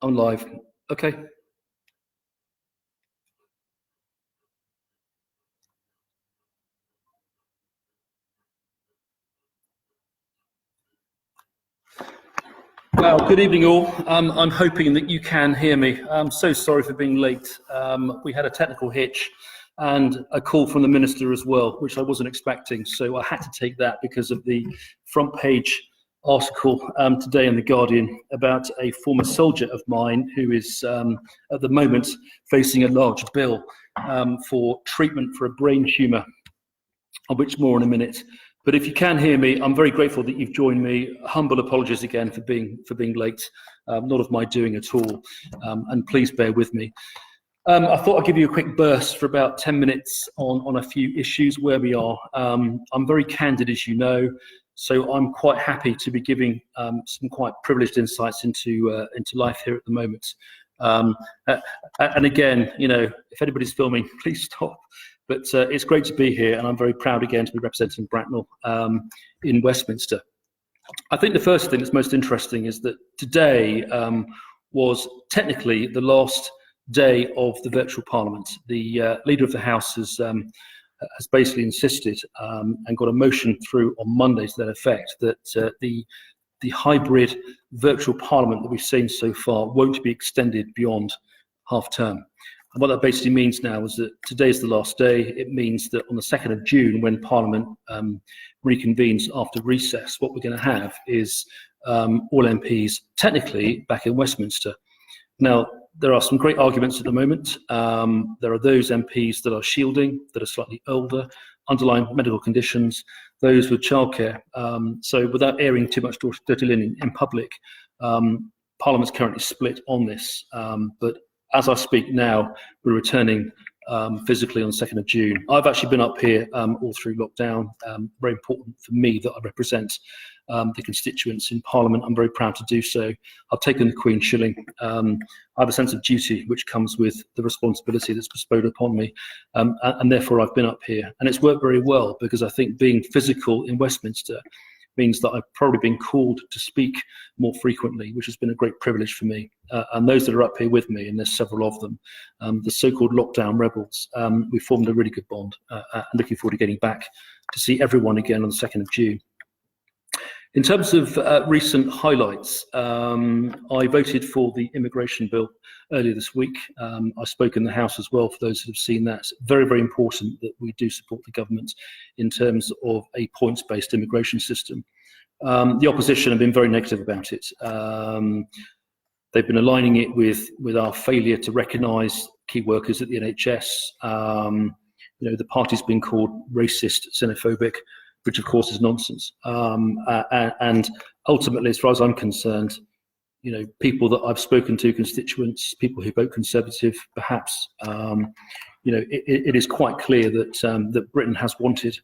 I'm live. Okay. Well, good evening all. I'm hoping that you can hear me. I'm so sorry for being late. We had a technical hitch and a call from the minister as well, which I wasn't expecting. So I had to take that because of the front page article today in The Guardian about a former soldier of mine who is at the moment facing a large bill for treatment for a brain tumour, of which more in a minute. But if you can hear me, I'm very grateful that you've joined me. Humble apologies again for being late. Not of my doing at all, and please bear with me. I thought I'd give you a quick burst for about 10 minutes on a few issues where we are. I'm very candid, as you know, so I'm quite happy to be giving some quite privileged insights into life here at the moment. And again, you know, if anybody's filming, please stop. But it's great to be here, and I'm very proud again to be representing Bracknell in Westminster. I think the first thing that's most interesting is that today was technically the last day of the virtual parliament. The leader of the House has basically insisted and got a motion through on Monday to that effect that the hybrid virtual parliament that we've seen so far won't be extended beyond half term. And what that basically means now is that today is the last day. It means that on the 2nd of June, when Parliament reconvenes after recess, what we're going to have is all MPs technically back in Westminster. Now, there are some great arguments at the moment. There are those MPs that are shielding, that are slightly older, underlying medical conditions, those with childcare. So without airing too much dirty linen in public, Parliament's currently split on this. But as I speak now, we're returning physically on the 2nd of June. I've actually been up here all through lockdown. Very important for me that I represent the constituents in Parliament. I'm very proud to do so. I've taken the Queen shilling. I have a sense of duty which comes with the responsibility that's bestowed upon me, and therefore I've been up here. And it's worked very well because I think being physical in Westminster means that I've probably been called to speak more frequently, which has been a great privilege for me. And those that are up here with me, and there's several of them, the so-called lockdown rebels, we formed a really good bond. And looking forward to getting back to see everyone again on the 2nd of June. In terms of recent highlights, I voted for the immigration bill earlier this week. I spoke in the House as well, for those that have seen that. It's very, very important that we do support the government in terms of a points-based immigration system. The opposition have been very negative about it. They've been aligning it with our failure to recognise key workers at the NHS. You know, the party's been called racist, xenophobic, which of course is nonsense. And ultimately, as far as I'm concerned, you know, people that I've spoken to, constituents, people who vote Conservative, perhaps, you know, it is quite clear that that Britain has wanted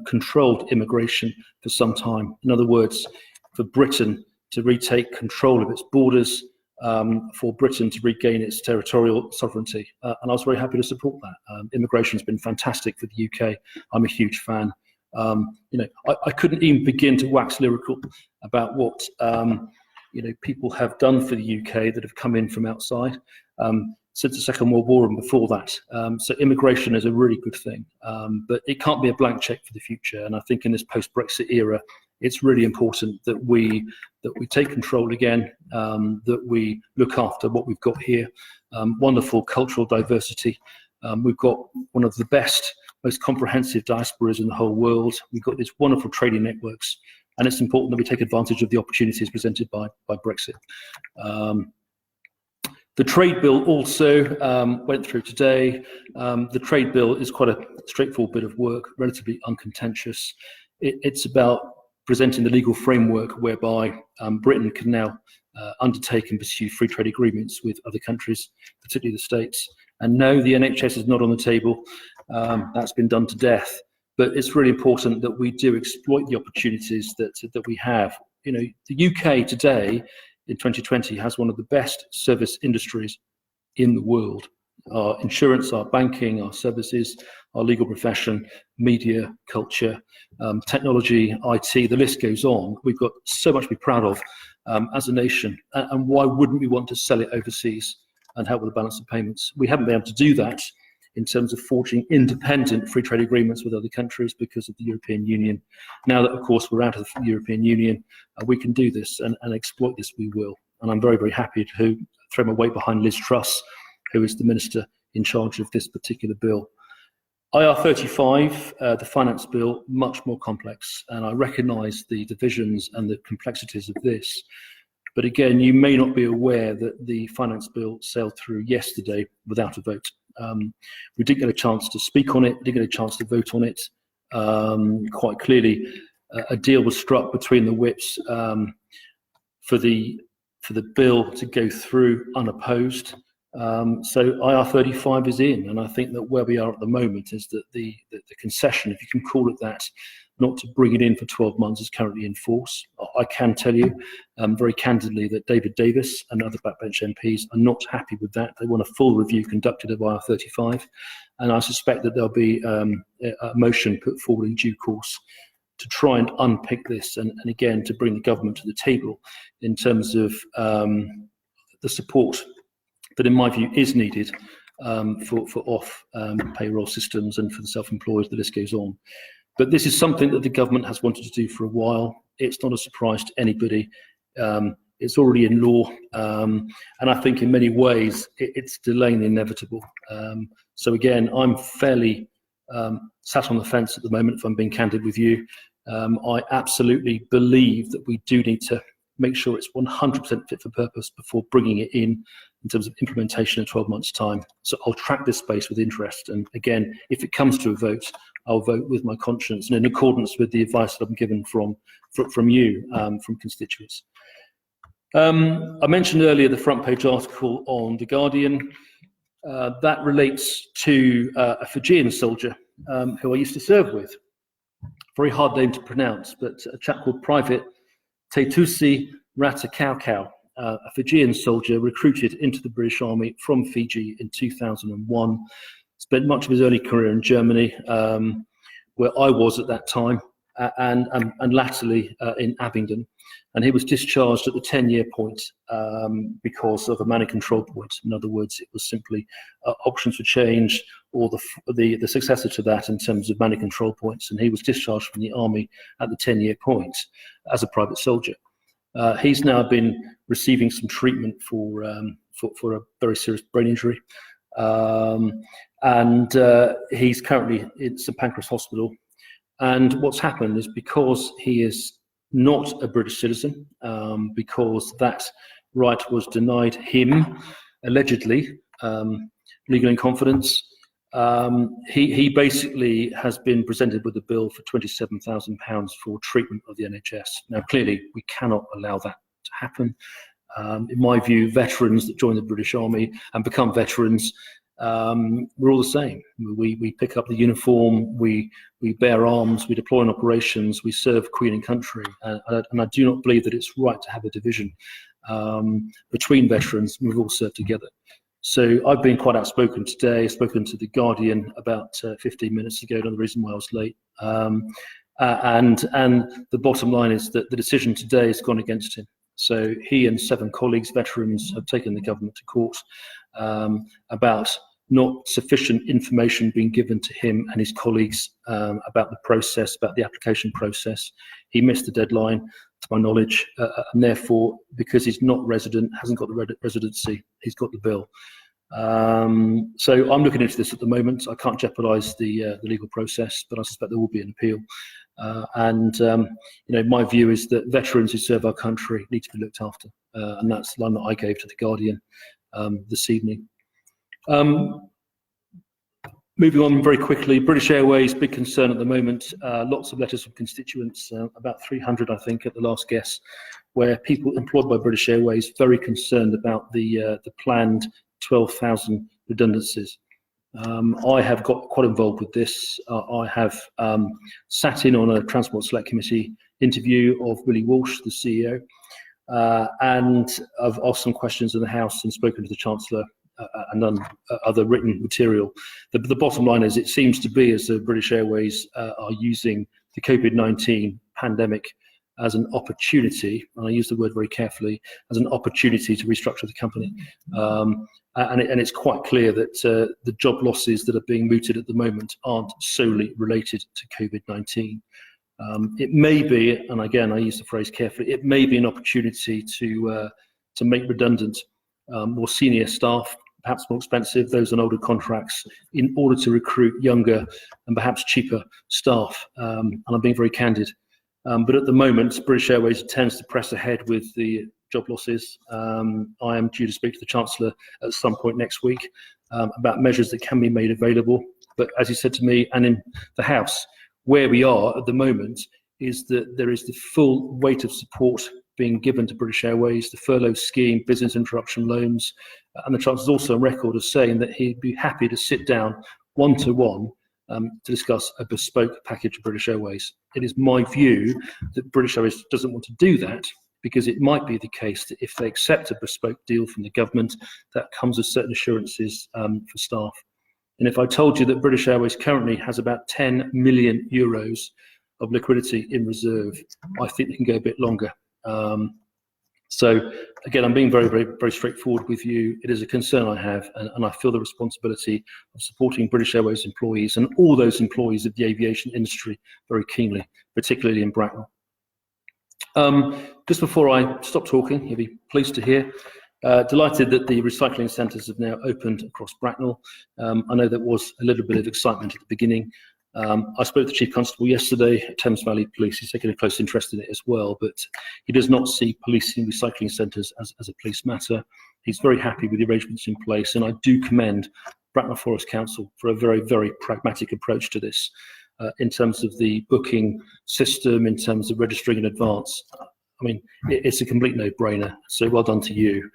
controlled immigration for some time. In other words, for Britain to retake control of its borders, for Britain to regain its territorial sovereignty. And I was very happy to support that. Immigration has been fantastic for the UK. I'm a huge fan. You know, I couldn't even begin to wax lyrical about what you know, people have done for the UK that have come in from outside since the Second World War and before that. So immigration is a really good thing, but it can't be a blank check for the future. And I think in this post-Brexit era, it's really important that we take control again, that we look after what we've got here. Wonderful cultural diversity. We've got one of the best, most comprehensive diasporas in the whole world. We've got these wonderful trading networks, and it's important that we take advantage of the opportunities presented by Brexit. The trade bill also went through today. The trade bill is quite a straightforward bit of work, relatively uncontentious. It's about presenting the legal framework whereby Britain can now undertake and pursue free trade agreements with other countries, particularly the States. And no, the NHS is not on the table. That's been done to death. But it's really important that we do exploit the opportunities that we have. You know, the UK today in 2020 has one of the best service industries in the world. Our insurance, our banking, our services, our legal profession, media, culture, technology, IT, the list goes on. We've got so much to be proud of. as a nation, and why wouldn't we want to sell it overseas and help with the balance of payments? We haven't been able to do that in terms of forging independent free trade agreements with other countries because of the European Union. Now that, of course, we're out of the European Union, we can do this and exploit this, we will. And I'm very, very happy to throw my weight behind Liz Truss, who is the minister in charge of this particular bill. IR35, the finance bill, much more complex, and I recognise the divisions and the complexities of this. But again, you may not be aware that the finance bill sailed through yesterday without a vote. We didn't get a chance to speak on it, didn't get a chance to vote on it. Quite clearly, a deal was struck between the whips for the bill to go through unopposed. So IR35 is in, and I think that where we are at the moment is that the concession, if you can call it that, not to bring it in for 12 months is currently in force. I can tell you very candidly that David Davis and other backbench MPs are not happy with that. They want a full review conducted of IR35, and I suspect that there'll be a motion put forward in due course to try and unpick this and again to bring the government to the table in terms of the support that in my view is needed for off payroll systems and for the self-employed. The list goes on. But this is something that the government has wanted to do for a while. It's not a surprise to anybody. It's already in law. And I think in many ways it's delaying the inevitable. So again, I'm fairly sat on the fence at the moment, if I'm being candid with you. I absolutely believe that we do need to make sure it's 100% fit for purpose before bringing it in terms of implementation in 12 months' time. So I'll track this space with interest. And again, if it comes to a vote, I'll vote with my conscience and in accordance with the advice that I'm given from you, from constituents. I mentioned earlier the front page article on The Guardian. That relates to a Fijian soldier who I used to serve with. Very hard name to pronounce, but a chap called Private Tetusi Ratakaukau, a Fijian soldier recruited into the British Army from Fiji in 2001. Spent much of his early career in Germany, where I was at that time, and latterly in Abingdon. And he was discharged at the 10-year point because of a manning control point. In other words, it was simply options for change or the successor to that in terms of manning control points. And he was discharged from the army at the 10-year point as a private soldier. He's now been receiving some treatment for a very serious brain injury. And he's currently in St Pancras Hospital. And what's happened is because he is not a British citizen, because that right was denied him, allegedly, legal in confidence, he basically has been presented with a bill for £27,000 for treatment of the NHS. Now, clearly, we cannot allow that to happen. In my view, veterans that join the British Army and become veterans, we're all the same. We pick up the uniform, we bear arms, we deploy in operations, we serve Queen and country. And I do not believe that it's right to have a division between veterans. We've all served together. So I've been quite outspoken today. I've spoken to The Guardian about 15 minutes ago, another reason why I was late. And the bottom line is that the decision today has gone against him. So he and 7 colleagues, veterans, have taken the government to court about not sufficient information being given to him and his colleagues about the process, about the application process. He missed the deadline, to my knowledge, and therefore, because he's not resident, hasn't got the residency, he's got the bill. So I'm looking into this at the moment. I can't jeopardise the legal process, but I suspect there will be an appeal. My view is that veterans who serve our country need to be looked after, and that's the line that I gave to The Guardian this evening. Moving on very quickly, British Airways, big concern at the moment. Lots of letters from constituents, about 300, I think, at the last guess, where people employed by British Airways very concerned about the planned 12,000 redundancies. I have got quite involved with this. I have sat in on a Transport Select Committee interview of Willie Walsh, the CEO, and I've asked some questions in the House and spoken to the Chancellor and done other written material. The bottom line is it seems to be as though British Airways are using the COVID-19 pandemic as an opportunity, and I use the word very carefully, as an opportunity to restructure the company. And it's quite clear that the job losses that are being mooted at the moment aren't solely related to COVID-19. It may be, and again, I use the phrase carefully, it may be an opportunity to make redundant more senior staff, perhaps more expensive, those on older contracts, in order to recruit younger and perhaps cheaper staff. And I'm being very candid. But at the moment, British Airways tends to press ahead with the job losses. I am due to speak to the Chancellor at some point next week about measures that can be made available. But as he said to me, and in the House, where we are at the moment is that there is the full weight of support being given to British Airways, the furlough scheme, business interruption loans, and the Chancellor's also on record as saying that he'd be happy to sit down one-to-one to discuss a bespoke package of British Airways. It is my view that British Airways doesn't want to do that because it might be the case that if they accept a bespoke deal from the government, that comes with certain assurances for staff. And if I told you that British Airways currently has about 10 million euros of liquidity in reserve, I think they can go a bit longer. So again, I'm being very, very, very straightforward with you. It is a concern I have, and I feel the responsibility of supporting British Airways employees and all those employees of the aviation industry very keenly, particularly in Bracknell. Just before I stop talking, you'll be pleased to hear, delighted that the recycling centres have now opened across Bracknell. I know there was a little bit of excitement at the beginning. I spoke to the Chief Constable yesterday at Thames Valley Police. He's taken a close interest in it as well, but he does not see policing recycling centres as a police matter. He's very happy with the arrangements in place, and I do commend Bracknell Forest Council for a very, very pragmatic approach to this in terms of the booking system, in terms of registering in advance. I mean, it's a complete no-brainer, so well done to you.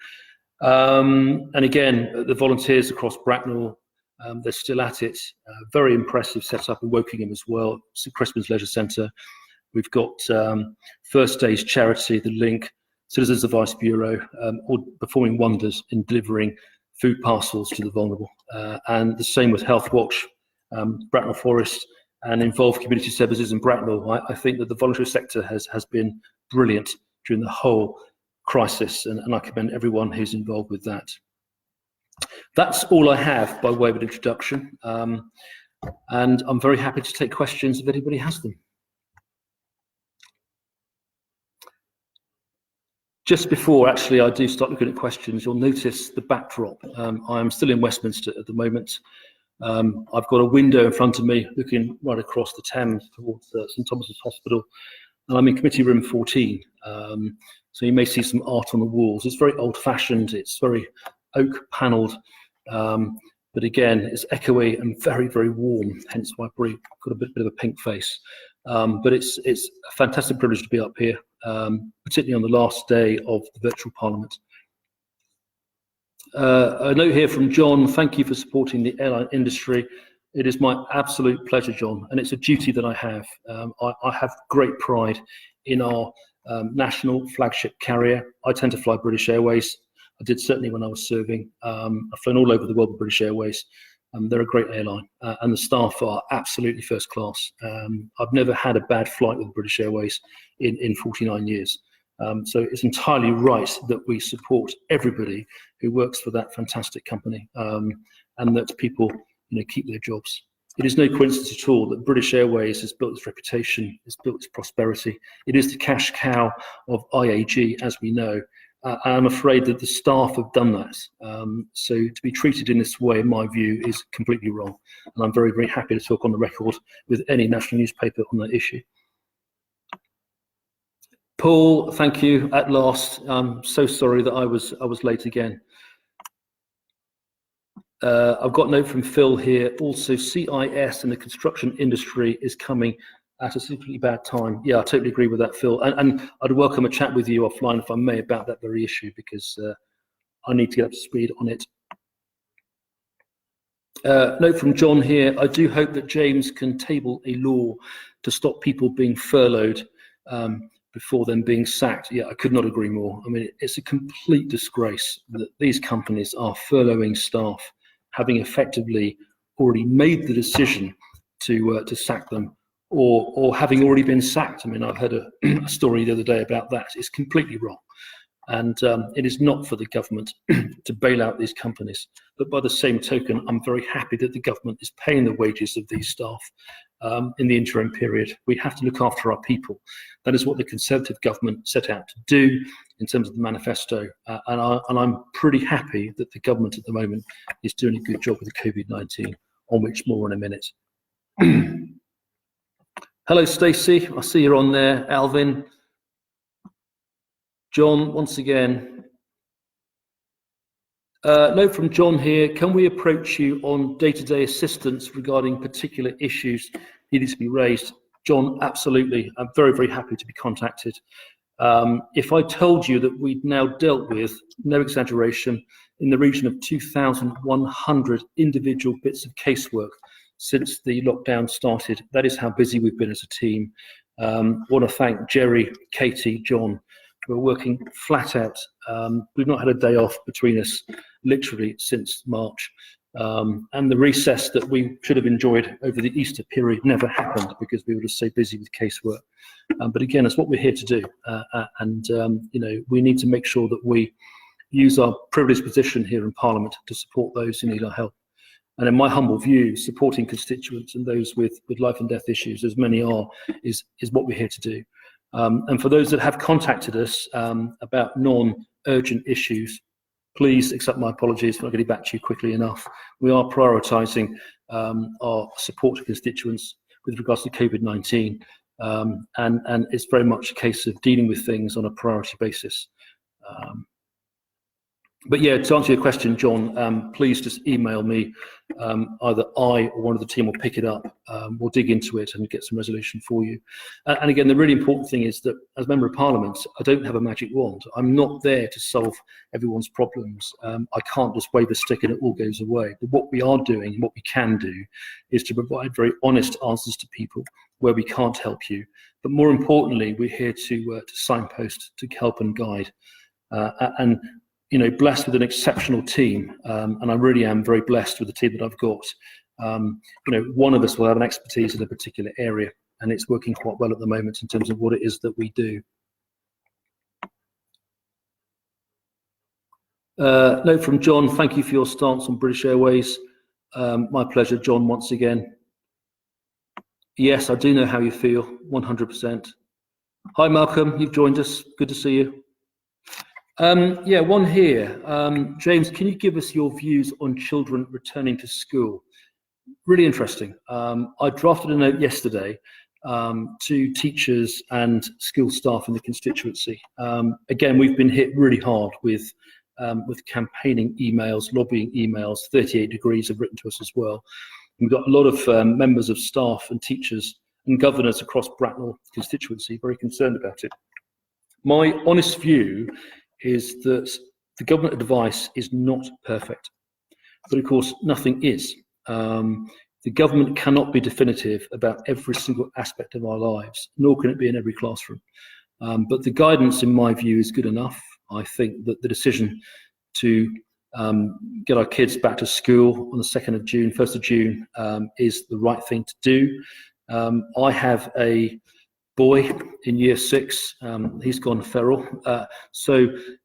And again, the volunteers across Bracknell, they're still at it. Very impressive setup in Wokingham as well. St Crispin's Leisure Centre. We've got First Days Charity, The Link, Citizens Advice Bureau, all performing wonders in delivering food parcels to the vulnerable. And the same with Health Watch, Bracknell Forest, and Involved Community Services in Bracknell. I think that the voluntary sector has been brilliant during the whole crisis, and I commend everyone who's involved with that. That's all I have by way of an introduction, and I'm very happy to take questions if anybody has them. Just before actually I do start looking at questions, you'll notice the backdrop. I am still in Westminster at the moment. I've got a window in front of me looking right across the Thames towards St Thomas's Hospital, and I'm in committee room 14. So you may see some art on the walls. It's very old-fashioned, it's very oak panelled, but again, it's echoey and very, very warm, hence why I've probably got a bit of a pink face. But it's a fantastic privilege to be up here, particularly on the last day of the virtual Parliament. A note here from John: thank you for supporting the airline industry. It is my absolute pleasure, John, and it's a duty that I have. I have great pride in our national flagship carrier. I tend to fly British Airways. I did certainly when I was serving. I've flown all over the world with British Airways. They're a great airline, and the staff are absolutely first class. I've never had a bad flight with British Airways in 49 years. So it's entirely right that we support everybody who works for that fantastic company, and that people, keep their jobs. It is no coincidence at all that British Airways has built its reputation, has built its prosperity. It is the cash cow of IAG, as we know. I'm afraid that the staff have done that. So to be treated in this way, in my view, is completely wrong. And I'm very, very happy to talk on the record with any national newspaper on that issue. Paul, thank you at last. I'm so sorry that I was late again. I've got a note from Phil here. Also, CIS and the construction industry is coming at a particularly bad time. Yeah, I totally agree with that, Phil. And I'd welcome a chat with you offline, if I may, about that very issue, because I need to get up to speed on it. Note from John here: I do hope that James can table a law to stop people being furloughed before them being sacked. Yeah, I could not agree more. I mean, it's a complete disgrace that these companies are furloughing staff, having effectively already made the decision to sack them or having already been sacked. I mean, I heard a story the other day about that. It's completely wrong. And it is not for the government to bail out these companies. But by the same token, I'm very happy that the government is paying the wages of these staff in the interim period. We have to look after our people. That is what the Conservative government set out to do in terms of the manifesto. And I'm pretty happy that the government at the moment is doing a good job with the COVID-19, on which more in a minute. Hello, Stacey. I see you're on there. Alvin. John, once again. Note from John here. Can we approach you on day-to-day assistance regarding particular issues needing to be raised? John, absolutely. I'm very, very happy to be contacted. If I told you that we'd now dealt with, no exaggeration, in the region of 2,100 individual bits of casework since the lockdown started, that is how busy we've been as a team. I want to thank Jerry, Katie, John. We're working flat out. We've not had a day off between us, literally, since March. And the recess that we should have enjoyed over the Easter period never happened because we were just so busy with casework. But again, it's what we're here to do. You know, we need to make sure that we use our privileged position here in Parliament to support those who need our help. And in my humble view, supporting constituents and those with life and death issues, as many are, is what we're here to do. And for those that have contacted us about non-urgent issues, please accept my apologies for not getting back to you quickly enough. We are prioritising our support to constituents with regards to COVID-19, and it's very much a case of dealing with things on a priority basis. But yeah, to answer your question, John, please just email me. Either I or one of the team will pick it up. We'll dig into it and get some resolution for you. And again, the really important thing is that as Member of Parliament, I don't have a magic wand. I'm not there to solve everyone's problems. I can't just wave a stick and it all goes away. But what we are doing, what we can do, is to provide very honest answers to people where we can't help you. But more importantly, we're here to signpost, to help and guide. And you know, blessed with an exceptional team, and I really am very blessed with the team that I've got. You know, one of us will have an expertise in a particular area, and it's working quite well at the moment in terms of what it is that we do. Note from John, thank you for your stance on British Airways. My pleasure, John, once again. Yes, I do know how you feel, 100%. Hi, Malcolm, you've joined us. Good to see you. Yeah, one here. James, can you give us your views on children returning to school? Really interesting. I drafted a note yesterday to teachers and school staff in the constituency. Again, we've been hit really hard with campaigning emails, lobbying emails. 38 Degrees have written to us as well. We've got a lot of members of staff and teachers and governors across Bracknell constituency very concerned about it. My honest view is that the government advice is not perfect, but of course nothing is. The government cannot be definitive about every single aspect of our lives, nor can it be in every classroom. But the guidance, in my view, is good enough. I think that the decision to get our kids back to school on the 2nd of June, 1st of June, is the right thing to do. I have a boy in year 6, he's gone feral. So,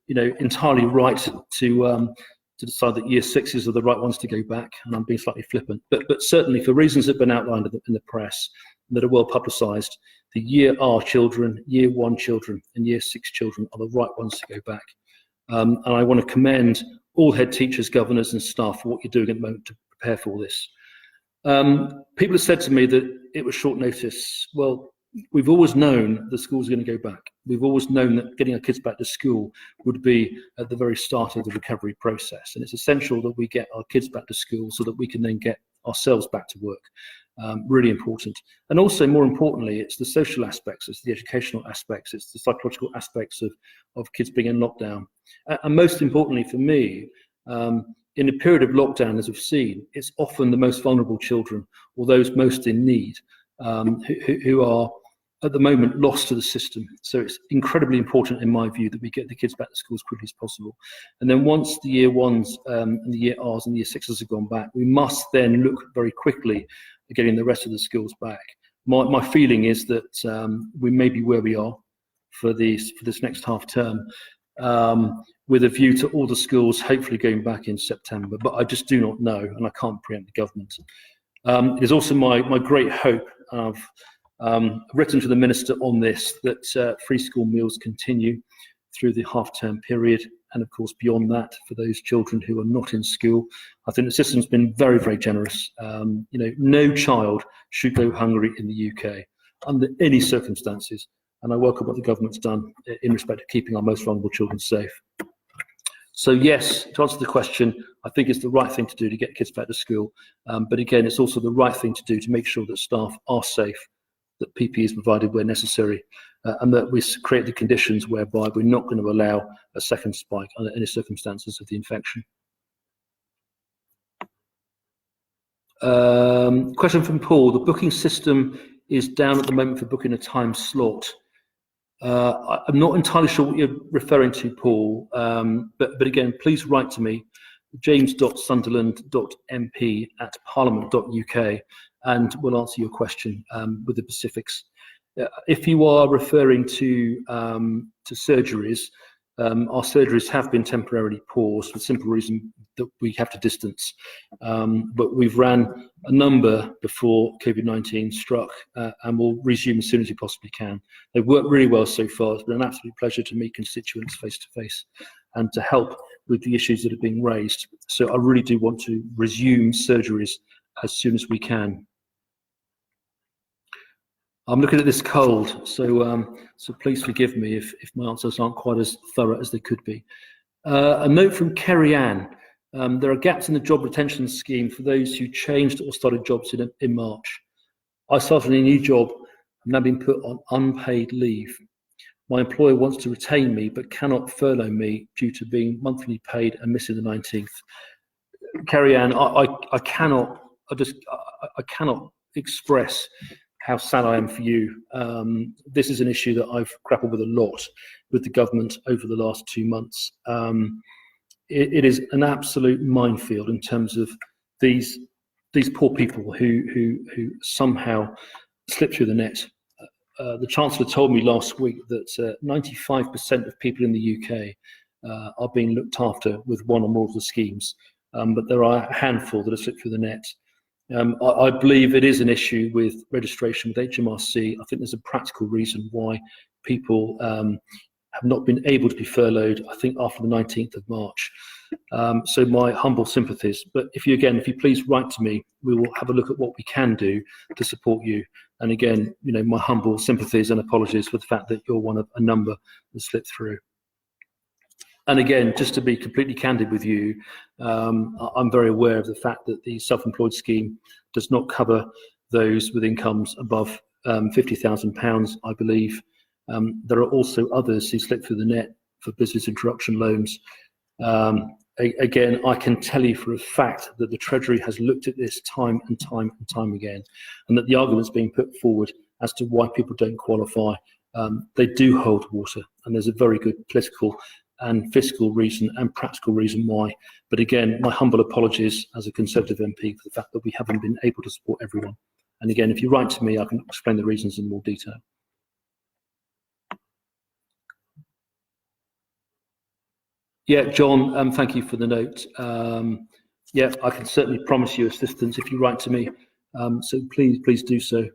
you know, entirely right to decide that year 6s are the right ones to go back, and I'm being slightly flippant. But certainly for reasons that have been outlined in the press that are well publicised, the year R children, year 1 children and year 6 children are the right ones to go back. And I want to commend all head teachers, governors and staff for what you're doing at the moment to prepare for this. People have said to me that it was short notice. Well, we've always known the schools are going to go back. We've always known that getting our kids back to school would be at the very start of the recovery process. And it's essential that we get our kids back to school so that we can then get ourselves back to work. Really important. And also, more importantly, it's the social aspects, it's the educational aspects, it's the psychological aspects of kids being in lockdown. And most importantly for me, in a period of lockdown, as we've seen, it's often the most vulnerable children or those most in need who are at the moment lost to the system. So it's incredibly important in my view that we get the kids back to school as quickly as possible. And then once the year 1s and the year Rs and the year 6s have gone back, we must then look very quickly at getting the rest of the schools back. my feeling is that we may be where we are for this next half term, with a view to all the schools hopefully going back in September. But I just do not know, and I can't preempt the government. It is also my great hope. I've written to the Minister on this, that free school meals continue through the half-term period, and of course beyond that for those children who are not in school. I think the system's been very, very generous. No child should go hungry in the UK under any circumstances, and I welcome what the government's done in respect to keeping our most vulnerable children safe. So yes, to answer the question, I think it's the right thing to do to get kids back to school. But again, it's also the right thing to do to make sure that staff are safe, that PPE is provided where necessary, and that we create the conditions whereby we're not going to allow a second spike under any circumstances of the infection. Question from Paul. The booking system is down at the moment for booking a time slot. I'm not entirely sure what you're referring to, Paul, but again, please write to me, james.sunderland.mp@parliament.uk, and we'll answer your question with the specifics. If you are referring to surgeries, our surgeries have been temporarily paused for the simple reason that we have to distance. But we've ran a number before COVID-19 struck, and we'll resume as soon as we possibly can. They've worked really well so far. It's been an absolute pleasure to meet constituents face to face and to help with the issues that are being raised. So I really do want to resume surgeries as soon as we can. I'm looking at this cold, so please forgive me if my answers aren't quite as thorough as they could be. A note from Kerry Ann. There are gaps in the job retention scheme for those who changed or started jobs in March. I started a new job and now been put on unpaid leave. My employer wants to retain me but cannot furlough me due to being monthly paid and missing the 19th. Kerry Ann, I cannot express how sad I am for you. This is an issue that I've grappled with a lot with the government over the last 2 months. It is an absolute minefield in terms of these poor people who somehow slip through the net. The Chancellor told me last week that 95% of people in the UK are being looked after with one or more of the schemes, but there are a handful that have slipped through the net. I believe it is an issue with registration with HMRC. I think there's a practical reason why people have not been able to be furloughed, I think, after the 19th of March. So my humble sympathies. But if you please write to me, we will have a look at what we can do to support you. And again, my humble sympathies and apologies for the fact that you're one of a number that slipped through. And again, just to be completely candid with you, I'm very aware of the fact that the self-employed scheme does not cover those with incomes above £50,000, I believe. There are also others who slip through the net for business interruption loans. Again, I can tell you for a fact that the Treasury has looked at this time and time and time again, and that the arguments being put forward as to why people don't qualify, they do hold water, and there's a very good political and fiscal reason and practical reason why. But again, my humble apologies as a Conservative MP for the fact that we haven't been able to support everyone. And again, if you write to me, I can explain the reasons in more detail. Yeah, John, thank you for the note. Yeah, I can certainly promise you assistance if you write to me. So please do so.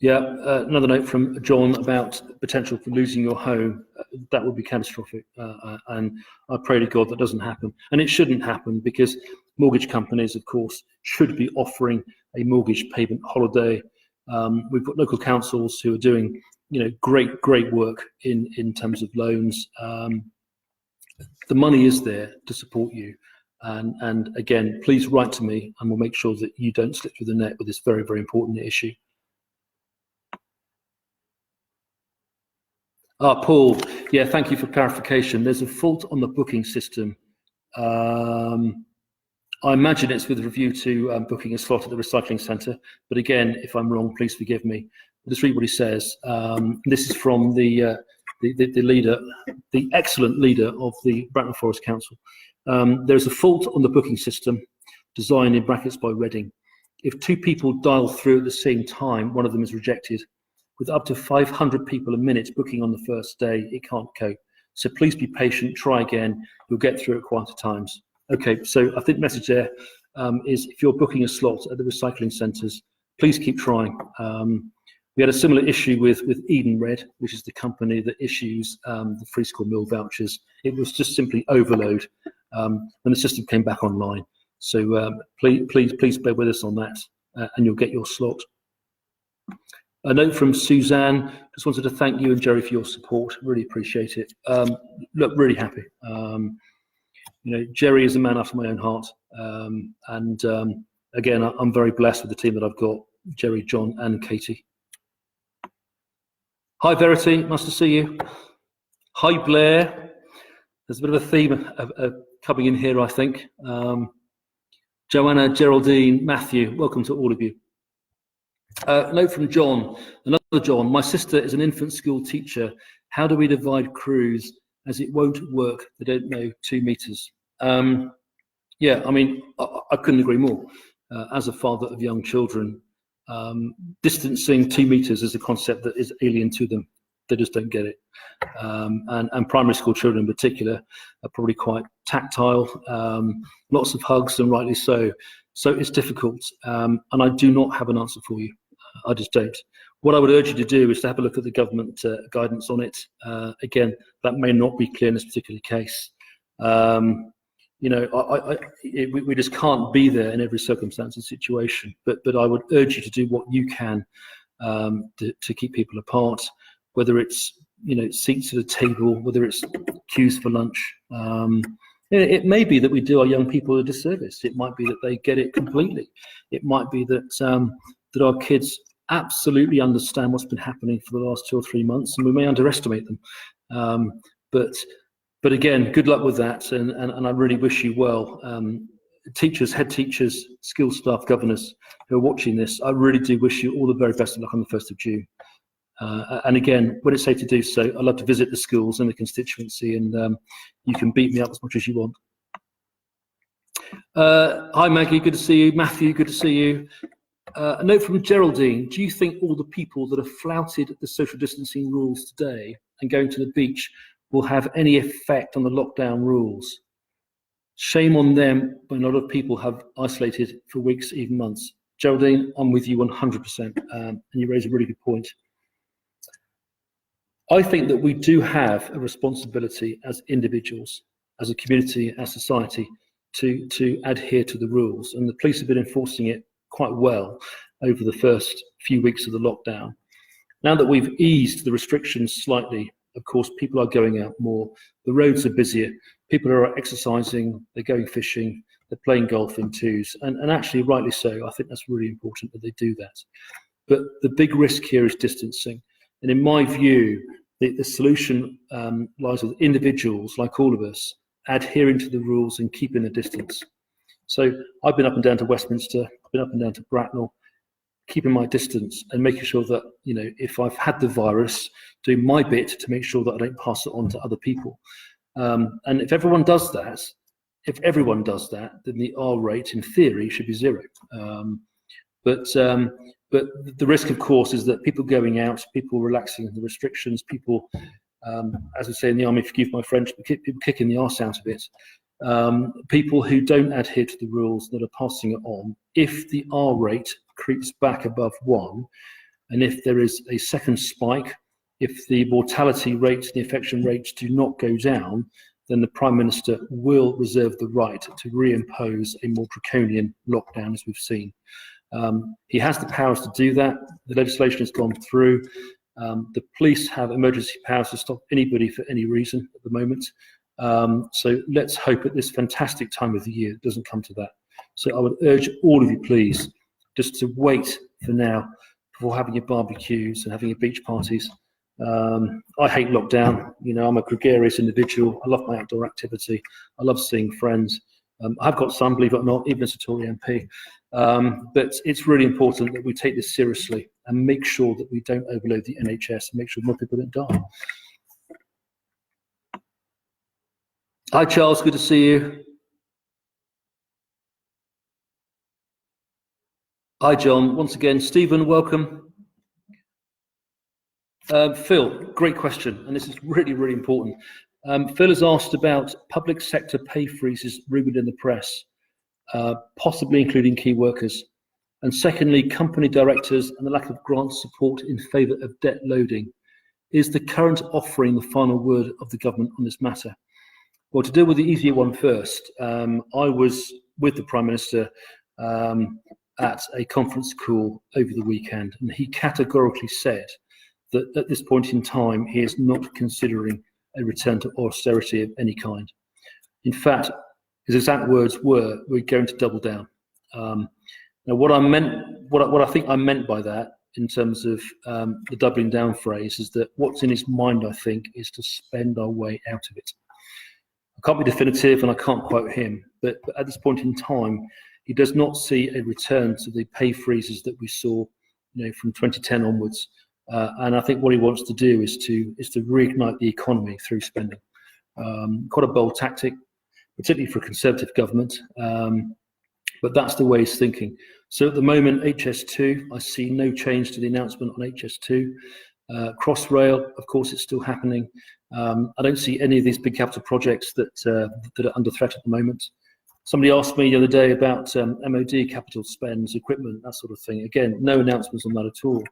Yeah, another note from John about potential for losing your home. That would be catastrophic, and I pray to God that doesn't happen. And it shouldn't happen, because mortgage companies, of course, should be offering a mortgage payment holiday. We've got local councils who are doing, great work in terms of loans. The money is there to support you, and again, please write to me, and we'll make sure that you don't slip through the net with this very, very important issue. Paul, yeah, thank you for clarification. There's a fault on the booking system. I imagine it's with a review to booking a slot at the recycling centre. But again, if I'm wrong, please forgive me. I'll just read what he says. This is from the leader, the excellent leader of the Bratton Forest Council. There's a fault on the booking system, designed in brackets by Reading. If 2 people dial through at the same time, one of them is rejected. With up to 500 people a minute booking on the first day, it can't cope. So please be patient, try again, you'll get through it quieter times. Okay, so I think the message there is if you're booking a slot at the recycling centres, please keep trying. We had a similar issue with Eden Red, which is the company that issues the free school meal vouchers. It was just simply overload when the system came back online. So please bear with us on that, and you'll get your slot. A note from Suzanne. Just wanted to thank you and Jerry for your support. Really appreciate it. Look, really happy. Jerry is a man after my own heart, and again, I'm very blessed with the team that I've got: Jerry, John, and Katie. Hi, Verity. Nice to see you. Hi, Blair. There's a bit of a theme coming in here, I think. Joanna, Geraldine, Matthew, welcome to all of you. Note from John, another John. My sister is an infant school teacher. How do we divide crews as it won't work? They don't know 2 meters. Yeah, I mean, I couldn't agree more. As a father of young children, distancing 2 meters is a concept that is alien to them. They just don't get it. And primary school children in particular are probably quite tactile, lots of hugs, and rightly so. So it's difficult, and I do not have an answer for you. I just don't. What I would urge you to do is to have a look at the government guidance on it. Again, that may not be clear in this particular case. We just can't be there in every circumstance and situation. But I would urge you to do what you can to keep people apart, whether it's seats at a table, whether it's queues for lunch. It may be that we do our young people a disservice. It might be that they get it completely. It might be that that our kids absolutely understand what's been happening for the last 2 or 3 months, and we may underestimate them. But again, good luck with that, and I really wish you well. Teachers, head teachers, skills staff, governors who are watching this, I really do wish you all the very best of luck on the 1st of June. And again, when it's safe to do so, I love to visit the schools and the constituency, and you can beat me up as much as you want. Hi Maggie, good to see you. Matthew, good to see you. A note from Geraldine. Do you think all the people that have flouted the social distancing rules today and going to the beach will have any effect on the lockdown rules? Shame on them when a lot of people have isolated for weeks, even months. Geraldine, I'm with you 100%, and you raise a really good point. I think that we do have a responsibility as individuals, as a community, as society, to adhere to the rules, and the police have been enforcing it quite well over the first few weeks of the lockdown. Now that we've eased the restrictions slightly, of course, people are going out more, the roads are busier, people are exercising, they're going fishing, they're playing golf in twos, and actually rightly so. I think that's really important that they do that. But the big risk here is distancing. And in my view, the solution lies with individuals, like all of us, adhering to the rules and keeping a distance. So I've been up and down to Westminster, I've been up and down to Bracknell, keeping my distance and making sure that, if I've had the virus, doing my bit to make sure that I don't pass it on to other people. And if everyone does that, then the R rate, in theory, should be 0. But the risk, of course, is that people going out, people relaxing the restrictions, people, as we say in the army, forgive my French, but people kicking the arse out of it. People who don't adhere to the rules that are passing it on, if the R rate creeps back above 1, and if there is a second spike, if the mortality rates, the infection rates do not go down, then the Prime Minister will reserve the right to reimpose a more draconian lockdown, as we've seen. He has the powers to do that. The legislation has gone through. The police have emergency powers to stop anybody for any reason at the moment. So let's hope at this fantastic time of the year it doesn't come to that. So I would urge all of you, please, just to wait for now before having your barbecues and having your beach parties. I hate lockdown. I'm a gregarious individual. I love my outdoor activity. I love seeing friends. I've got some, believe it or not, even as a Tory MP. But it's really important that we take this seriously and make sure that we don't overload the NHS and make sure more people don't die. Hi, Charles. Good to see you. Hi, John. Once again, Stephen, welcome. Phil, great question, and this is really, really important. Phil has asked about public sector pay freezes rumoured in the press, possibly including key workers. And secondly, company directors and the lack of grant support in favour of debt loading. Is the current offering the final word of the government on this matter? Well, to deal with the easier one first, I was with the Prime Minister at a conference call over the weekend, and he categorically said that at this point in time, he is not considering a return to austerity of any kind. In fact, his exact words were, "We're going to double down." Now, what I think I meant by that, in terms of the doubling down phrase, is that what's in his mind, I think, is to spend our way out of it. I can't be definitive, and I can't quote him, but at this point in time, he does not see a return to the pay freezes that we saw, from 2010 onwards. And I think what he wants to do is to reignite the economy through spending. Quite a bold tactic, particularly for a Conservative government, but that's the way he's thinking. So at the moment, HS2, I see no change to the announcement on HS2. Crossrail, of course, it's still happening. I don't see any of these big capital projects that are under threat at the moment. Somebody asked me the other day about MOD capital spends, equipment, that sort of thing. Again, no announcements on that at all.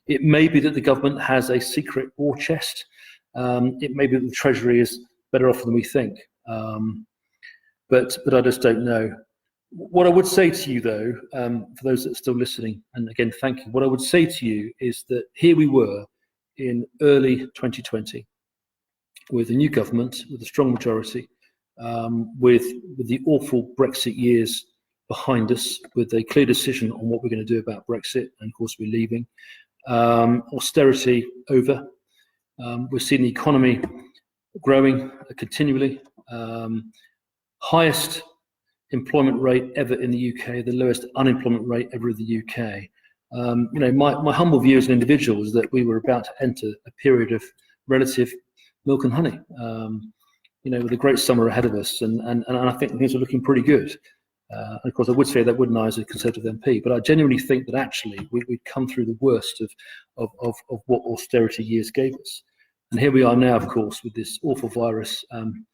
It may be that the government has a secret war chest. It may be that the Treasury is better off than we think. But I just don't know. What I would say to you, though, for those that are still listening, and again, thank you, what I would say to you is that here we were in early 2020 with a new government, with a strong majority, with the awful Brexit years behind us, with a clear decision on what we're going to do about Brexit, and of course we're leaving. Austerity over. We're seeing the economy growing continually. Highest employment rate ever in the UK, the lowest unemployment rate ever in the UK. My humble view as an individual is that we were about to enter a period of relative milk and honey, with a great summer ahead of us, and I think things are looking pretty good. And of course, I would say that wouldn't I as a Conservative MP, but I genuinely think that actually we'd come through the worst of what austerity years gave us. And here we are now, of course, with this awful virus, an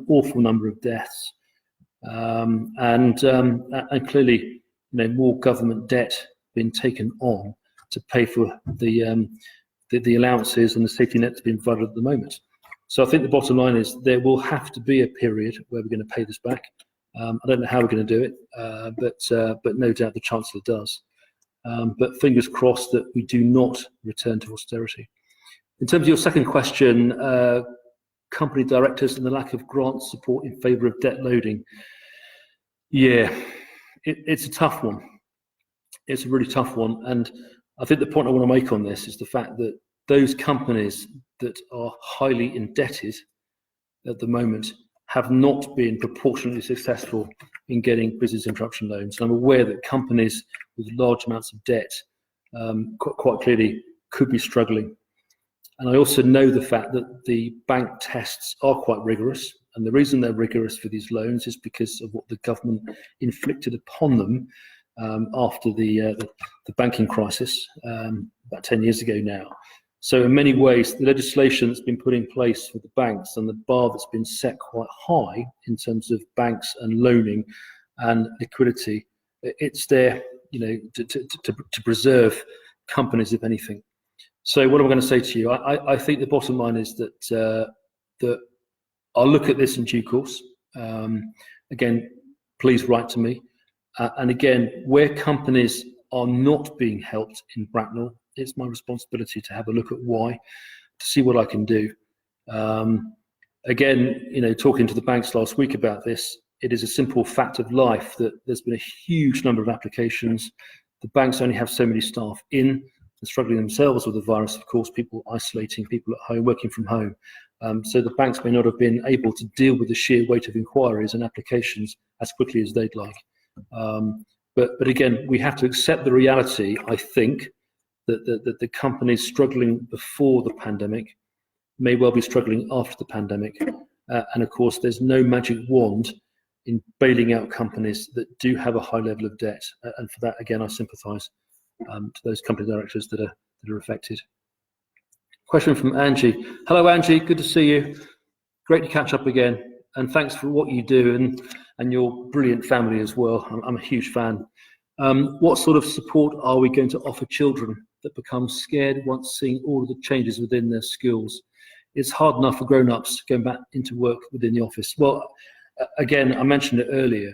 awful number of deaths, and clearly, more government debt being taken on to pay for the allowances and the safety nets being provided at the moment. So I think the bottom line is there will have to be a period where we're going to pay this back. I don't know how we're going to do it, but no doubt the Chancellor does. But fingers crossed that we do not return to austerity. In terms of your second question, company directors and the lack of grant support in favour of debt loading. Yeah, it's a tough one. It's a really tough one. And I think the point I want to make on this is the fact that those companies that are highly indebted at the moment have not been proportionately successful in getting business interruption loans. And I'm aware that companies with large amounts of debt quite clearly could be struggling. And I also know the fact that the bank tests are quite rigorous. And the reason they're rigorous for these loans is because of what the government inflicted upon them after the banking crisis about 10 years ago now. So in many ways, the legislation that's been put in place for the banks and the bar that's been set quite high in terms of banks and loaning and liquidity, it's there, to preserve companies, if anything. So what am I going to say to you? I think the bottom line is that I'll look at this in due course. Again, please write to me. And again, where companies are not being helped in Bracknell, it's my responsibility to have a look at why, to see what I can do. Again, talking to the banks last week about this, it is a simple fact of life that there's been a huge number of applications. The banks only have so many staff in. They're struggling themselves with the virus, of course, people isolating, people at home, working from home. So the banks may not have been able to deal with the sheer weight of inquiries and applications as quickly as they'd like. But again, we have to accept the reality, I think, that the companies struggling before the pandemic may well be struggling after the pandemic. And of course, there's no magic wand in bailing out companies that do have a high level of debt. And for that, again, I sympathise to those company directors that are affected. Question from Angie. Hello, Angie. Good to see you. Great to catch up again. And thanks for what you do and your brilliant family as well. I'm a huge fan. What sort of support are we going to offer children that become scared once seeing all of the changes within their schools? It's hard enough for grown-ups going back into work within the office. Well, again, I mentioned it earlier.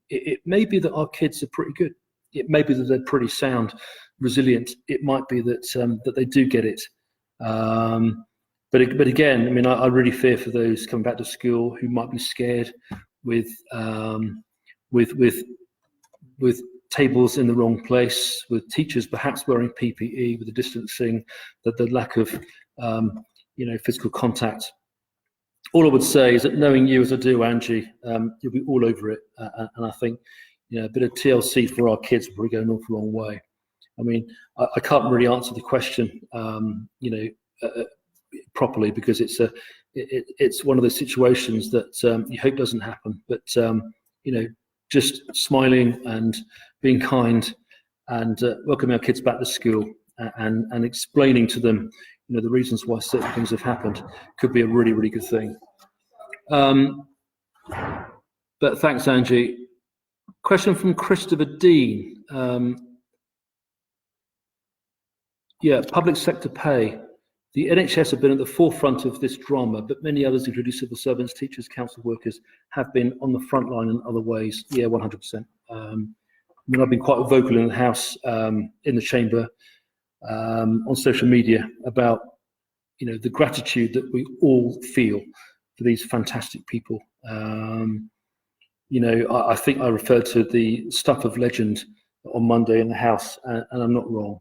It may be that our kids are pretty good. It may be that they're pretty sound, resilient. It might be that that they do get it. But again, I mean, I really fear for those coming back to school who might be scared with tables in the wrong place, with teachers perhaps wearing PPE, with the distancing, the lack of physical contact. All I would say is that knowing you as I do, Angie, you'll be all over it, and I think a bit of TLC for our kids will probably go an awful long way. I mean, I can't really answer the question, properly, because it's one of those situations that you hope doesn't happen. But just smiling and being kind and welcoming our kids back to school and explaining to them, the reasons why certain things have happened could be a really, really good thing. But thanks, Angie. Question from Christopher Dean. Public sector pay. The NHS have been at the forefront of this drama, but many others, including civil servants, teachers, council workers, have been on the front line in other ways. Yeah, 100%. I've been quite vocal in the House, in the Chamber, on social media about, the gratitude that we all feel for these fantastic people. I think I referred to the stuff of legend on Monday in the House, and I'm not wrong.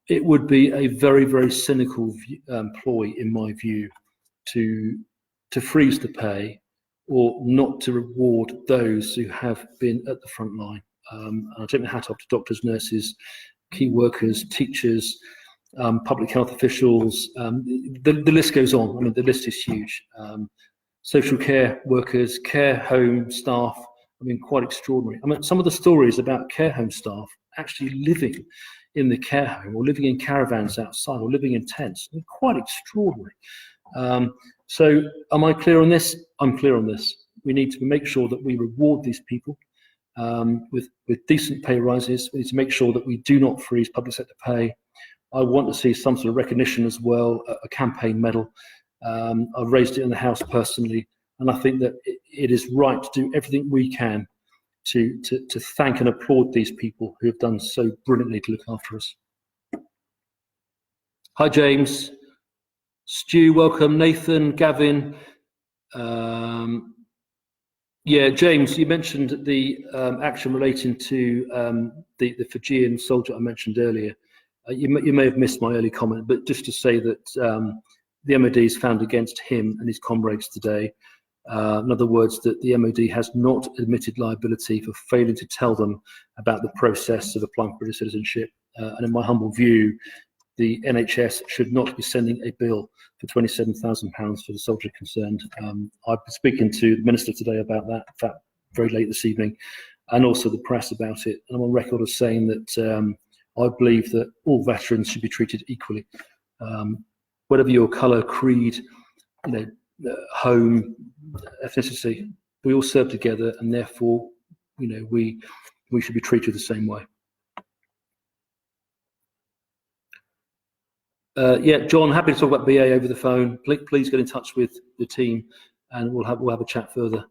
It would be a very, very cynical ploy, in my view, to freeze the pay or not to reward those who have been at the front line. I take my hat off to doctors, nurses, key workers, teachers, public health officials. The list goes on. I mean, the list is huge. Social care workers, care home staff. I mean, quite extraordinary. I mean, some of the stories about care home staff actually living in the care home or living in caravans outside or living in tents. I mean, quite extraordinary. So am I clear on this? I'm clear on this. We need to make sure that we reward these people with decent pay rises. We need to make sure that we do not freeze public sector pay. I want to see some sort of recognition as well, a campaign medal. I've raised it in the House personally, and I think that it is right to do everything we can to thank and applaud these people who have done so brilliantly to look after us. Hi, James. Stu, welcome. Nathan, Gavin. James, you mentioned the action relating to the Fijian soldier I mentioned earlier. You may have missed my early comment, but just to say that the MOD is found against him and his comrades today. In other words, that the MOD has not admitted liability for failing to tell them about the process of applying for British citizenship. And in my humble view, the NHS should not be sending a bill for £27,000 for the soldier concerned. I've been speaking to the Minister today about that, in fact, very late this evening, and also the press about it. And I'm on record as saying that I believe that all veterans should be treated equally. Whatever your colour, creed, home, ethnicity, we all serve together, and therefore, we should be treated the same way. John, happy to talk about BA over the phone. Please get in touch with the team, and we'll have a chat further.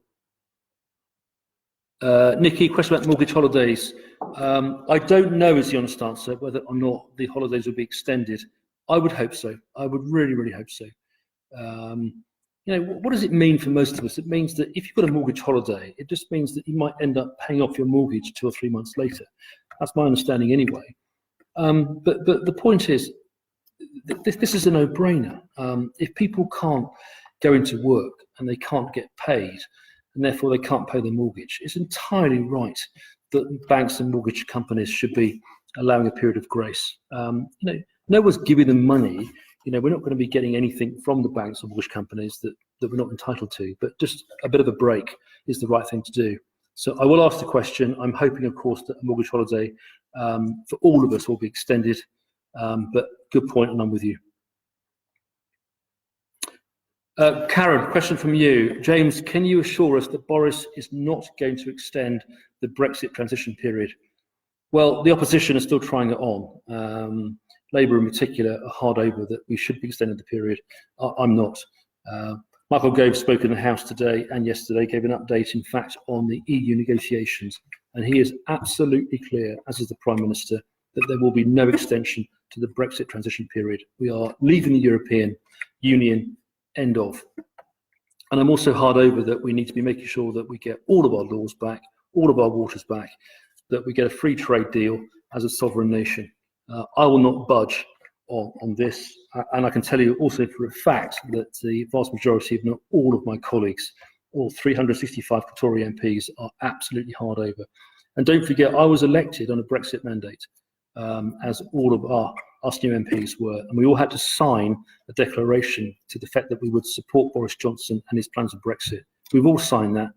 Nikki, question about mortgage holidays. I don't know is the honest answer whether or not the holidays will be extended. I would hope so. I would really, really hope so. What does it mean for most of us? It means that if you've got a mortgage holiday, it just means that you might end up paying off your mortgage 2 or 3 months later. That's my understanding anyway. But the point is, this is a no-brainer. If people can't go into work and they can't get paid, and therefore they can't pay their mortgage, it's entirely right that banks and mortgage companies should be allowing a period of grace. No one's giving them money. We're not going to be getting anything from the banks or mortgage companies that that we're not entitled to, but just a bit of a break is the right thing to do. So I will ask the question. I'm hoping, of course, that a mortgage holiday for all of us will be extended, but good point, and I'm with you. Karen, question from you. James, can you assure us that Boris is not going to extend the Brexit transition period? Well, the opposition is still trying it on. Labour in particular are hard over that we should be extending the period. I'm not. Michael Gove spoke in the House today and yesterday, gave an update, in fact, on the EU negotiations. And he is absolutely clear, as is the Prime Minister, that there will be no extension to the Brexit transition period. We are leaving the European Union, end of. And I'm also hard over that we need to be making sure that we get all of our laws back, all of our waters back, that we get a free trade deal as a sovereign nation. I will not budge on this, and I can tell you also for a fact that the vast majority, if not all of my colleagues, all 365 Tory MPs, are absolutely hard over. And don't forget, I was elected on a Brexit mandate, as all of us new MPs were, and we all had to sign a declaration to the effect that we would support Boris Johnson and his plans of Brexit. We've all signed that,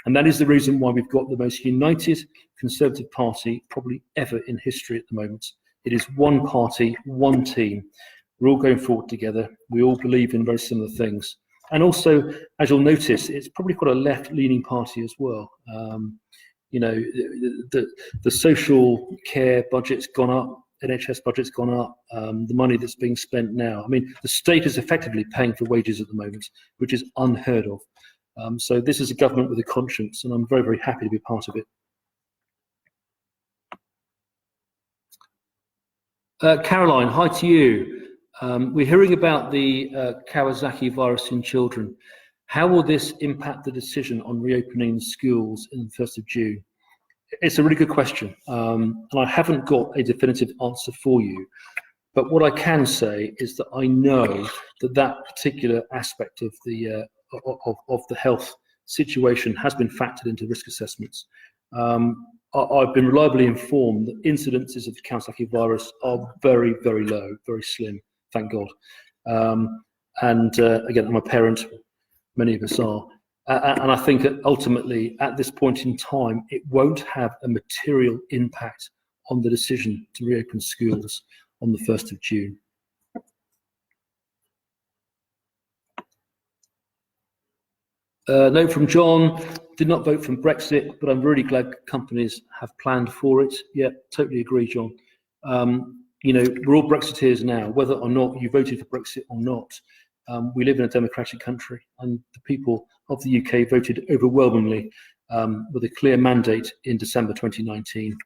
and that is the reason why we've got the most united Conservative Party probably ever in history at the moment. It is one party, one team. We're all going forward together. We all believe in very similar things. And also, as you'll notice, it's probably quite a left-leaning party as well. You know, the social care budget's gone up, NHS budget's gone up, the money that's being spent now. I mean, the state is effectively paying for wages at the moment, which is unheard of. So this is a government with a conscience, and I'm very, very happy to be part of it. Caroline, hi to you. We're hearing about the Kawasaki virus in children. How will this impact the decision on reopening schools in the 1st of June? It's a really good question, and I haven't got a definitive answer for you. But what I can say is that I know that that particular aspect of the health situation has been factored into risk assessments. I've been reliably informed that incidences of the Kawasaki virus are very, very low, very slim, thank God. Again, I'm a parent, many of us are. And I think that ultimately, at this point in time, it won't have a material impact on the decision to reopen schools on the 1st of June. Note from John, did not vote for Brexit, but I'm really glad companies have planned for it. Yeah, totally agree, John. You know, we're all Brexiteers now, whether or not you voted for Brexit or not. We live in a democratic country, and the people of the UK voted overwhelmingly with a clear mandate in December 2019.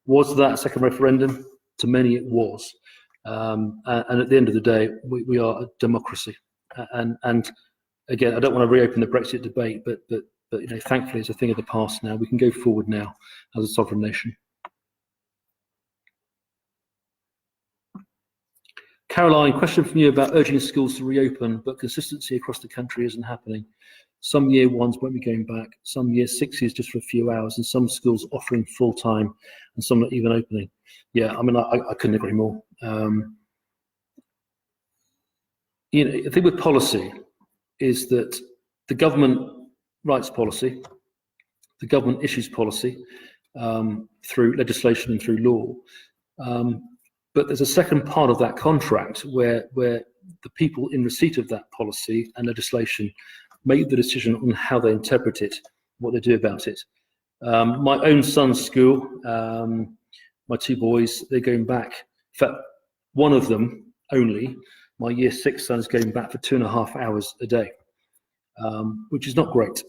Was that a second referendum? To many it was. And at the end of the day, we are a democracy. And again, I don't want to reopen the Brexit debate, but you know, thankfully it's a thing of the past now. We can go forward now as a sovereign nation. Caroline, question from you about urging schools to reopen, but consistency across the country isn't happening. Some year ones won't be going back, some year sixes just for a few hours, and some schools offering full time, and some not even opening. Yeah, I mean, I couldn't agree more. You know, the thing with policy is that the government writes policy, the government issues policy through legislation and through law. But there's a second part of that contract where the people in receipt of that policy and legislation make the decision on how they interpret it, what they do about it. My own son's school, my two boys, they're going back. In fact, one of them only, my year 6 son's going back for 2.5 hours a day, which is not great.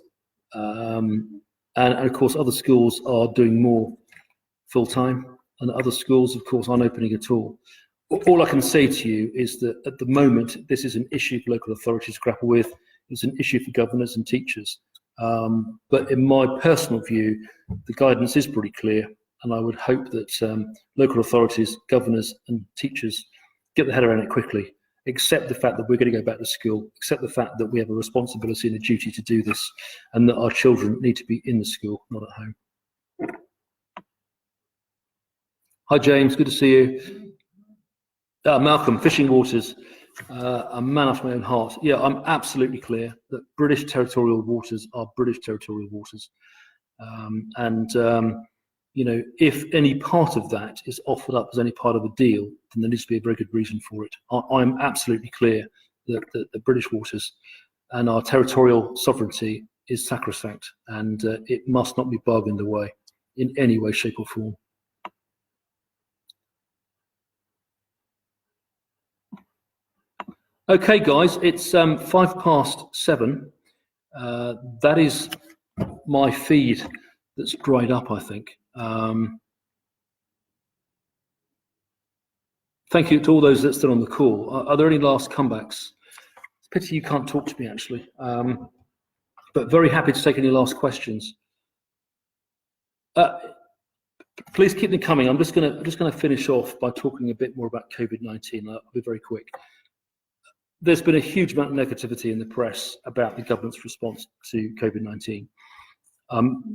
And of course, other schools are doing more full time, and other schools, of course, aren't opening at all. All I can say to you is that at the moment, this is an issue for local authorities to grapple with. It's an issue for governors and teachers. But in my personal view, the guidance is pretty clear, and I would hope that local authorities, governors and teachers get their head around it quickly, accept the fact that we're going to go back to school, accept the fact that we have a responsibility and a duty to do this, and that our children need to be in the school, not at home. Hi James, good to see you. Malcolm, fishing waters. A man after my own heart. Yeah, I'm absolutely clear that British territorial waters are British territorial waters. You know, if any part of that is offered up as any part of a deal, then there needs to be a very good reason for it. I'm absolutely clear that the British waters and our territorial sovereignty is sacrosanct, and it must not be bargained away in any way, shape or form. Okay, guys, it's 7:05. That is my feed that's dried up, I think. Thank you to all those that are still on the call. Are there any last comebacks? It's a pity you can't talk to me, actually, but very happy to take any last questions. Please keep them coming. I'm just gonna finish off by talking a bit more about COVID-19. I'll be very quick. There's been a huge amount of negativity in the press about the government's response to COVID-19.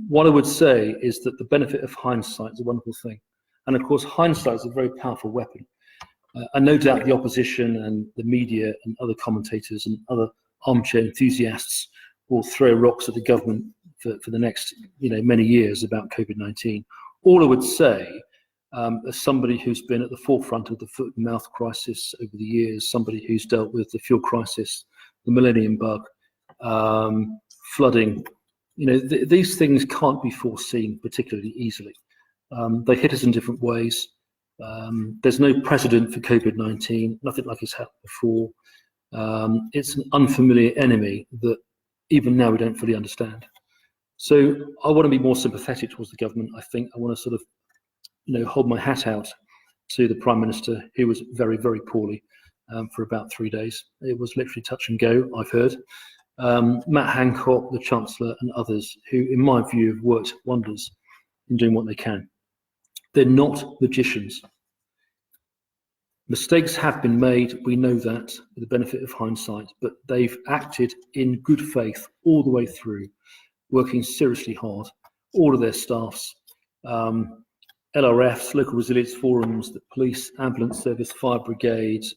What I would say is that the benefit of hindsight is a wonderful thing. And of course, hindsight is a very powerful weapon. And no doubt the opposition and the media and other commentators and other armchair enthusiasts will throw rocks at the government for the next many years about COVID-19. All I would say, as somebody who's been at the forefront of the foot and mouth crisis over the years, somebody who's dealt with the fuel crisis, the millennium bug, flooding, these things can't be foreseen particularly easily. They hit us in different ways. There's no precedent for COVID-19, nothing like it's happened before. It's an unfamiliar enemy that even now we don't fully understand. So I want to be more sympathetic towards the government. I think I want to sort of hold my hat out to the Prime Minister, who was very, very poorly for about 3 days. It was literally touch and go, I've heard. Matt Hancock, the Chancellor, and others who, in my view, have worked wonders in doing what they can. They're not magicians. Mistakes have been made, we know that, with the benefit of hindsight, but they've acted in good faith all the way through, working seriously hard, all of their staffs, LRFs, local resilience forums, the police, ambulance service, fire brigades,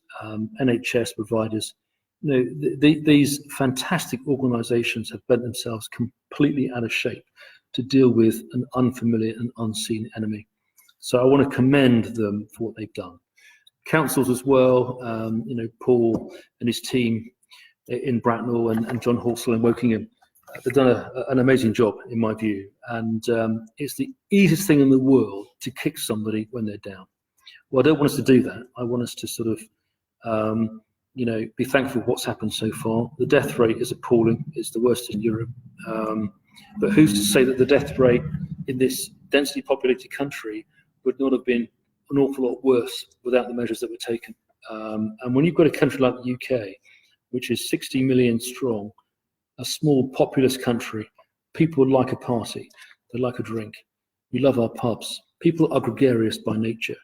NHS providers. These fantastic organisations have bent themselves completely out of shape to deal with an unfamiliar and unseen enemy. So I want to commend them for what they've done. Councils as well, Paul and his team in Bracknell and John Horsell in Wokingham, they've done an amazing job, in my view. And it's the easiest thing in the world to kick somebody when they're down. Well, I don't want us to do that. I want us to sort of, be thankful for what's happened so far. The death rate is appalling. It's the worst in Europe. But who's to say that the death rate in this densely populated country would not have been an awful lot worse without the measures that were taken? And when you've got a country like the UK, which is 60 million strong, a small populous country, people like a party, they like a drink. We love our pubs. People are gregarious by nature.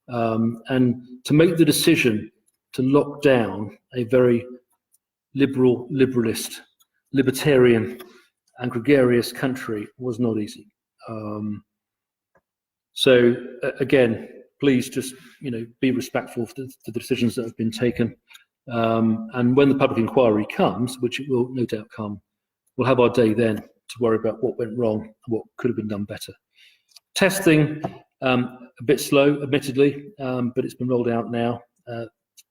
And to make the decision to lock down a very liberalist, libertarian and gregarious country was not easy. So again, please just be respectful for the decisions that have been taken. And when the public inquiry comes, which it will no doubt come, we'll have our day then to worry about what went wrong and what could have been done better. Testing, a bit slow, admittedly, but it's been rolled out now.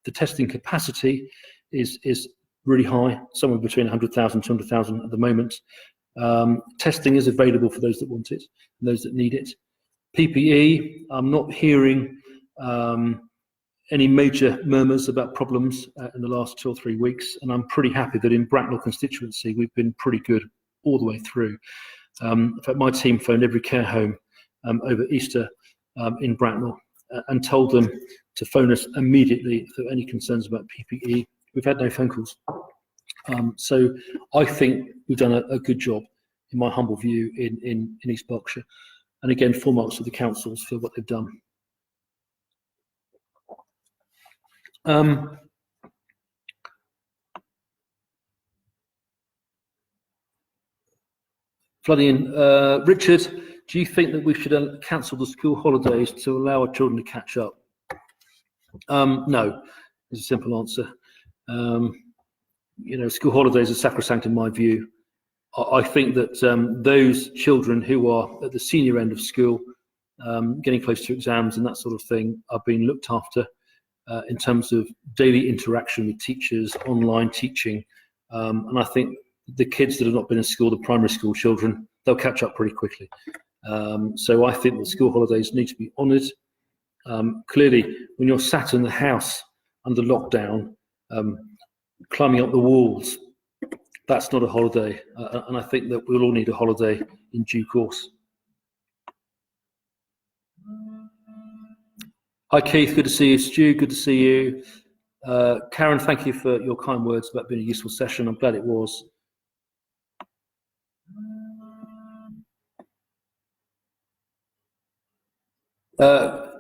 The testing capacity is really high, somewhere between 100,000, 200,000 at the moment. Testing is available for those that want it and those that need it. PPE, I'm not hearing any major murmurs about problems in the last 2 or 3 weeks, and I'm pretty happy that in Bracknell constituency we've been pretty good all the way through. In fact, my team phoned every care home over Easter in Bracknell and told them to phone us immediately if there were any concerns about PPE. We've had no phone calls. So I think we've done a good job, in my humble view, in East Berkshire. And again, full marks to the councils for what they've done. Flooding. Richard, do you think that we should cancel the school holidays to allow our children to catch up? No, is a simple answer. School holidays are sacrosanct in my view. I think that those children who are at the senior end of school, getting close to exams and that sort of thing, are being looked after in terms of daily interaction with teachers, online teaching. And I think the kids that have not been in school, the primary school children, they'll catch up pretty quickly. So I think that school holidays need to be honoured. Clearly, when you're sat in the house under lockdown, climbing up the walls, that's not a holiday. And I think that we'll all need a holiday in due course. Hi Keith, good to see you. Stu, good to see you. Karen, thank you for your kind words about being a useful session. I'm glad it was.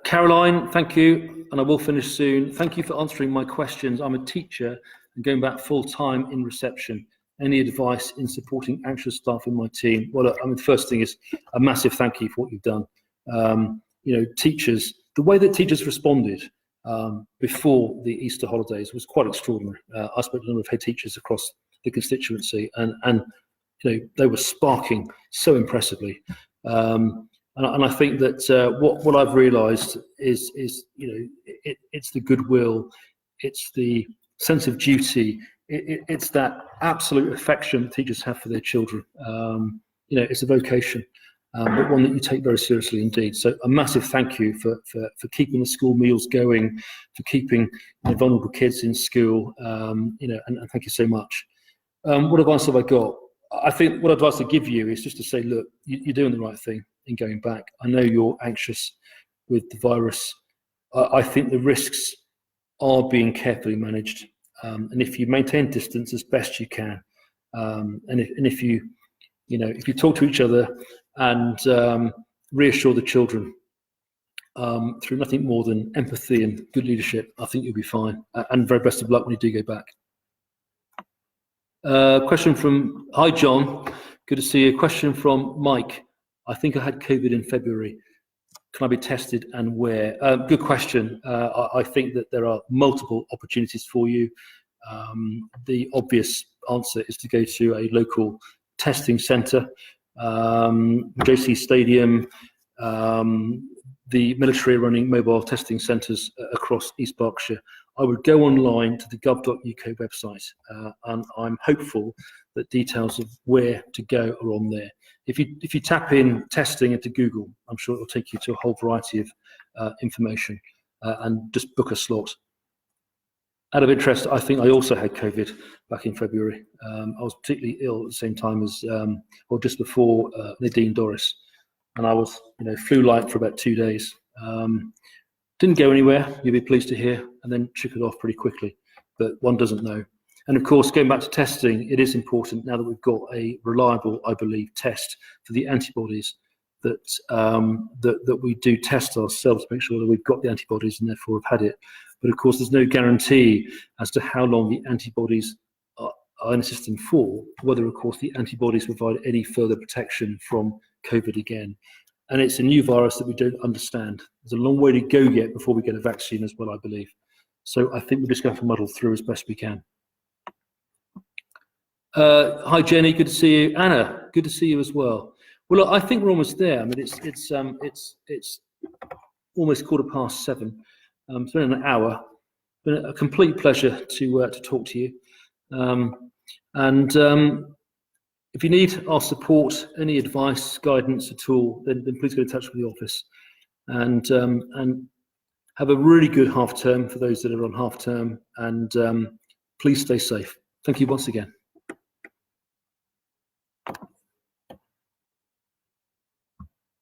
Caroline, thank you, and I will finish soon. Thank you for answering my questions. I'm a teacher and going back full-time in reception. Any advice in supporting anxious staff in my team? Well, the first thing is a massive thank you for what you've done. Teachers, the way that teachers responded before the Easter holidays was quite extraordinary. I spoke to a number of head teachers across the constituency, and they were sparking so impressively. And I think that what I've realised is it's the goodwill, it's the sense of duty, it's that absolute affection teachers have for their children. It's a vocation, but one that you take very seriously indeed. So a massive thank you for keeping the school meals going, for keeping vulnerable kids in school, and thank you so much. What advice have I got? I think what advice I give you is just to say, look, you're doing the right thing in going back. I know you're anxious with the virus. I think the risks are being carefully managed. And if you maintain distance as best you can, and if you talk to each other and reassure the children through nothing more than empathy and good leadership, I think you'll be fine. And very best of luck when you do go back. Question from, hi John, good to see you. Question from Mike. I think I had COVID in February. Can I be tested and where? Good question. I think that there are multiple opportunities for you. The obvious answer is to go to a local testing centre, JC Stadium, the military are running mobile testing centres across East Berkshire. I would go online to the gov.uk website, and I'm hopeful that details of where to go are on there. If you tap in testing into Google, I'm sure it will take you to a whole variety of information, and just book a slot. Out of interest, I think I also had COVID back in February. I was particularly ill at the same time as, or just before Nadine Dorris, and I was, flu-like for about 2 days. Didn't go anywhere, you'll be pleased to hear, and then shook it off pretty quickly, but one doesn't know. And of course, going back to testing, it is important now that we've got a reliable, I believe, test for the antibodies that that we do test ourselves to make sure that we've got the antibodies and therefore have had it. But of course, there's no guarantee as to how long the antibodies are in the system for, whether, of course, the antibodies provide any further protection from COVID again. And it's a new virus that we don't understand. There's a long way to go yet before we get a vaccine as well, I believe. So I think we're just going to have to muddle through as best we can. Hi Jenny, good to see you. Anna, good to see you as well. Well, look, I think we're almost there. I mean, it's almost 7:15. It's been an hour. It's been a complete pleasure to talk to you. If you need our support, any advice, guidance at all, then please get in touch with the office. And have a really good half term for those that are on half term. And please stay safe. Thank you once again.